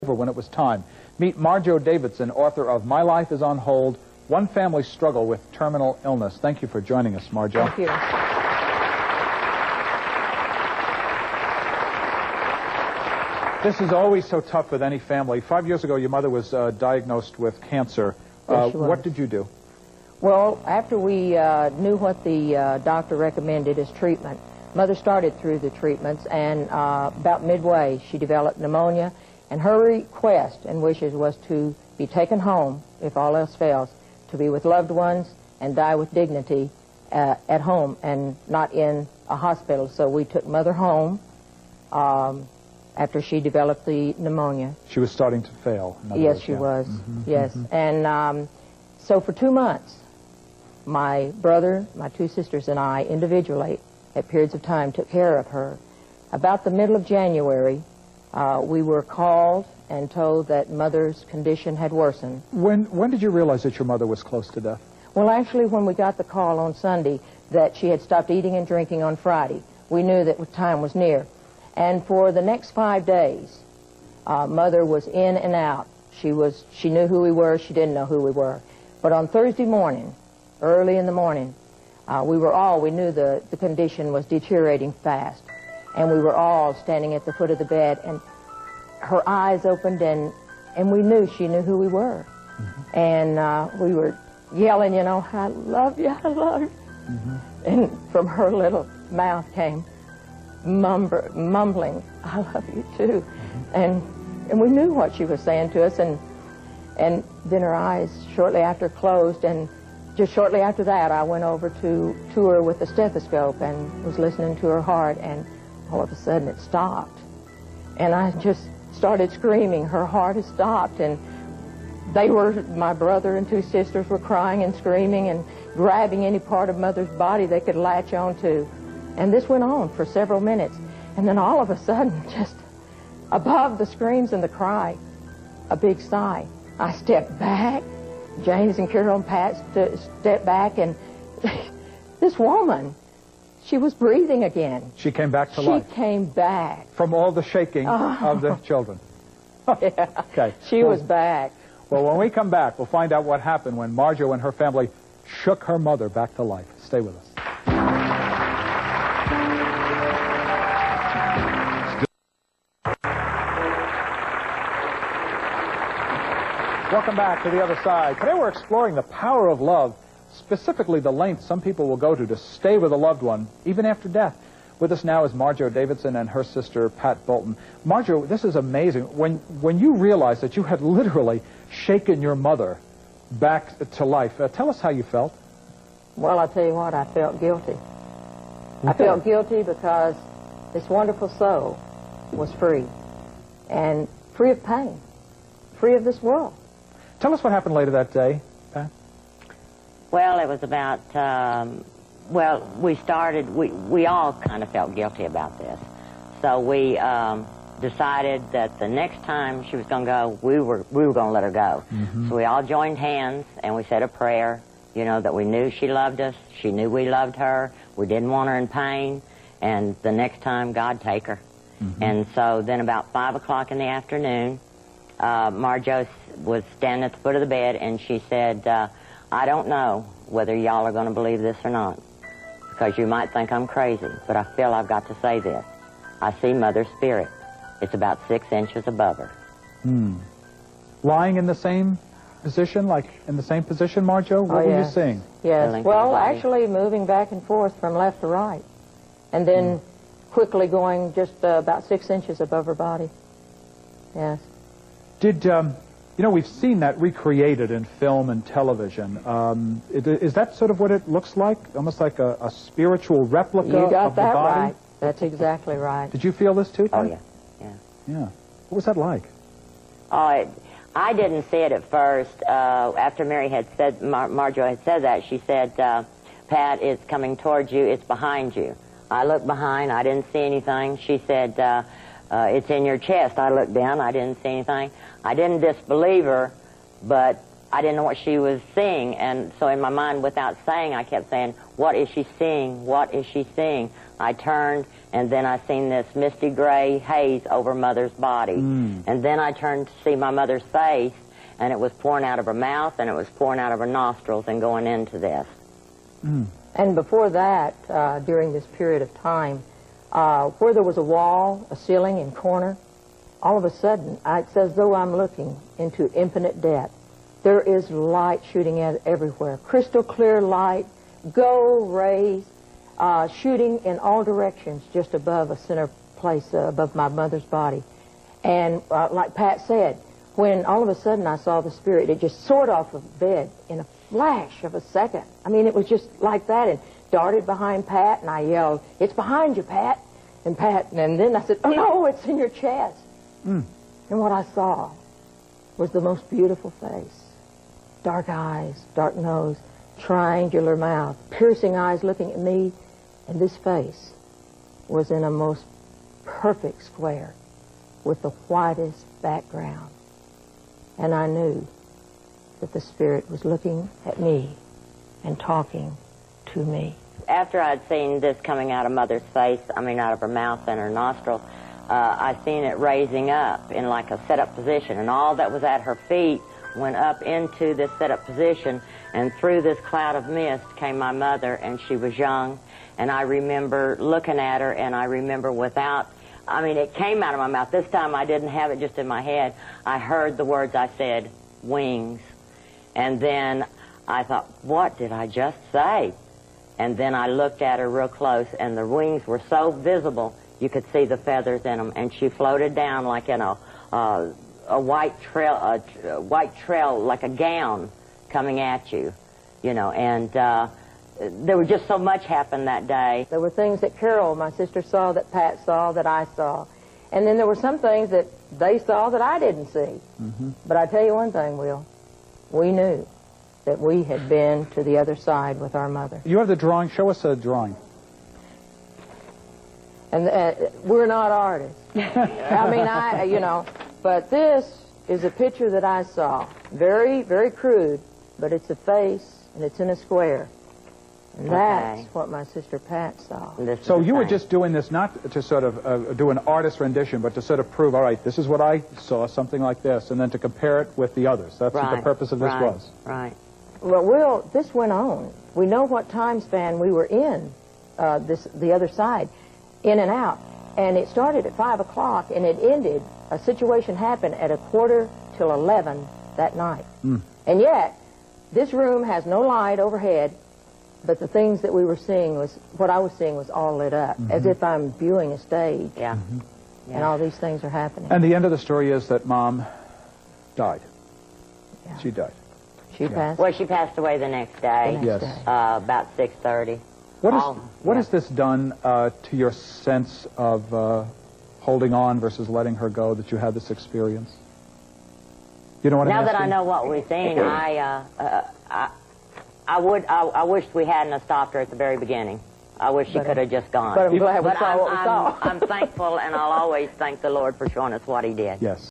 over when it was time. Meet Marjo Davidson, author of My Life is on Hold, One Family Struggle with Terminal Illness. Thank you for joining us, Marjo. Thank you. This is always so tough with any family. 5 years ago, your mother was diagnosed with cancer. Yes, she was. What did you do? Well, after we knew what the doctor recommended as treatment, Mother started through the treatments, and about midway, she developed pneumonia, and her request and wishes was to be taken home, if all else fails, to be with loved ones and die with dignity at home and not in a hospital. So we took Mother home after she developed the pneumonia. She was starting to fail. Yes, she was. Yes. And so for 2 months, my brother, my two sisters, and I individually, at periods of time, took care of her. About the middle of January, we were called and told that Mother's condition had worsened. When did you realize that your mother was close to death? Well, actually, when we got the call on Sunday that she had stopped eating and drinking on Friday, we knew that time was near. And for the next 5 days, Mother was in and out. She knew who we were, she didn't know who we were. But on Thursday morning, early in the morning, we knew the condition was deteriorating fast. And we were all standing at the foot of the bed, and her eyes opened, and we knew she knew who we were. And we were yelling, you know, I love you, I love you. And from her little mouth came mumbling, I love you too. And we knew what she was saying to us, and then her eyes shortly after closed, and just shortly after that I went over to her with a stethoscope and was listening to her heart, and all of a sudden it stopped. And I just started screaming, her heart has stopped. And my brother and two sisters were crying and screaming and grabbing any part of Mother's body they could latch onto. And this went on for several minutes. And then all of a sudden, just above the screams and the cry, a big sigh. I stepped back. James and Carol and Pat stepped back, and this woman, she was breathing again. She came back to life. She came back. From all the shaking of the children. Yeah. Okay. She was back. Well, when we come back, we'll find out what happened when Marjo and her family shook her mother back to life. Stay with us. Welcome back to The Other Side. Today we're exploring the power of love, specifically the length some people will go to stay with a loved one, even after death. With us now is Marjo Davidson and her sister, Pat Bolton. Marjo, this is amazing. When you realized that you had literally shaken your mother back to life, tell us how you felt. Well, I'll tell you what, I felt guilty. I felt guilty because this wonderful soul was free, and free of pain, free of this world. Tell us what happened later that day, Pat. Well, it was about, we all kind of felt guilty about this. So we decided that the next time she was going to go, we were going to let her go. So we all joined hands, and we said a prayer, you know, that we knew she loved us, she knew we loved her, we didn't want her in pain, and the next time, God take her. And so then about 5 o'clock in the afternoon, Marjo was standing at the foot of the bed, and she said, I don't know whether y'all are going to believe this or not, because you might think I'm crazy, but I feel I've got to say this. I see Mother's spirit. It's about 6 inches above her. Lying in the same position, Marjo? What were you seeing? Yes. Well, actually moving back and forth from left to right, and then quickly going just about 6 inches above her body. Yes. Did, you know, we've seen that recreated in film and television. Is that sort of what it looks like? Almost like a spiritual replica of the body? You got that right. That's exactly right. Did you feel this too, Pat? Oh, yeah. Yeah. What was that like? Oh, I didn't see it at first. After Marjo had said that, she said, Pat, it's coming towards you, it's behind you. I looked behind, I didn't see anything. She said, it's in your chest. I looked down, I didn't see anything. I didn't disbelieve her, but I didn't know what she was seeing, and so in my mind, without saying, I kept saying, what is she seeing? What is she seeing? I turned, and then I seen this misty gray haze over Mother's body. And then I turned to see my mother's face, and it was pouring out of her mouth, and it was pouring out of her nostrils and going into this. And before that, during this period of time, where there was a wall, a ceiling, and corner, all of a sudden, it's as though I'm looking into infinite depth. There is light shooting out everywhere, crystal clear light, gold rays, shooting in all directions just above a center place, above my mother's body. And like Pat said, when all of a sudden I saw the spirit, it just soared off of the bed in a flash of a second. I mean, it was just like that, and darted behind Pat, and I yelled, "It's behind you, Pat!" And then I said, "Oh no, it's in your chest." And what I saw was the most beautiful face. Dark eyes, dark nose, triangular mouth, piercing eyes looking at me, and this face was in a most perfect square with the whitest background. And I knew that the spirit was looking at me and talking to me. After I'd seen this coming out of Mother's face, out of her mouth and her nostril, I seen it raising up in like a set-up position, and all that was at her feet went up into this set-up position, and through this cloud of mist came my mother, and she was young, and I remember looking at her, and I remember it came out of my mouth. This time I didn't have it just in my head. I heard the words. I said, "Wings." And then I thought, what did I just say? And then I looked at her real close, and the wings were so visible, you could see the feathers in them, and she floated down like in a white trail, like a gown coming at you, and there was just so much happened that day. There were things that Carol, my sister, saw, that Pat saw, that I saw. And then there were some things that they saw that I didn't see. But I tell you one thing, Will, we knew that we had been to the other side with our mother. You have the drawing. Show us a drawing. And we're not artists. But this is a picture that I saw. Very, very crude, but it's a face, and it's in a square. And that's what my sister Pat saw. So you were just doing this not to sort of do an artist rendition, but to sort of prove, all right, this is what I saw, something like this, and then to compare it with the others. That's what the purpose of this was. Right. Well, Will, this went on. We know what time span we were in, the other side, in and out. And it started at 5 o'clock, and it ended, a situation happened at 11:45 that night. And yet, this room has no light overhead, but the things that we were seeing what I was seeing was all lit up, as if I'm viewing a stage. Yeah. And all these things are happening. And the end of the story is that Mom died. Yeah. She died. She passed. Well, she passed away the next day. About 6:30. What has this done to your sense of holding on versus letting her go, that you had this experience? You know what I'm asking? Now that I know what we've seen, I wish we hadn't have stopped her at the very beginning. I wish she could have just gone. But I'm glad we saw what we saw. I'm thankful, and I'll always thank the Lord for showing us what He did. Yes.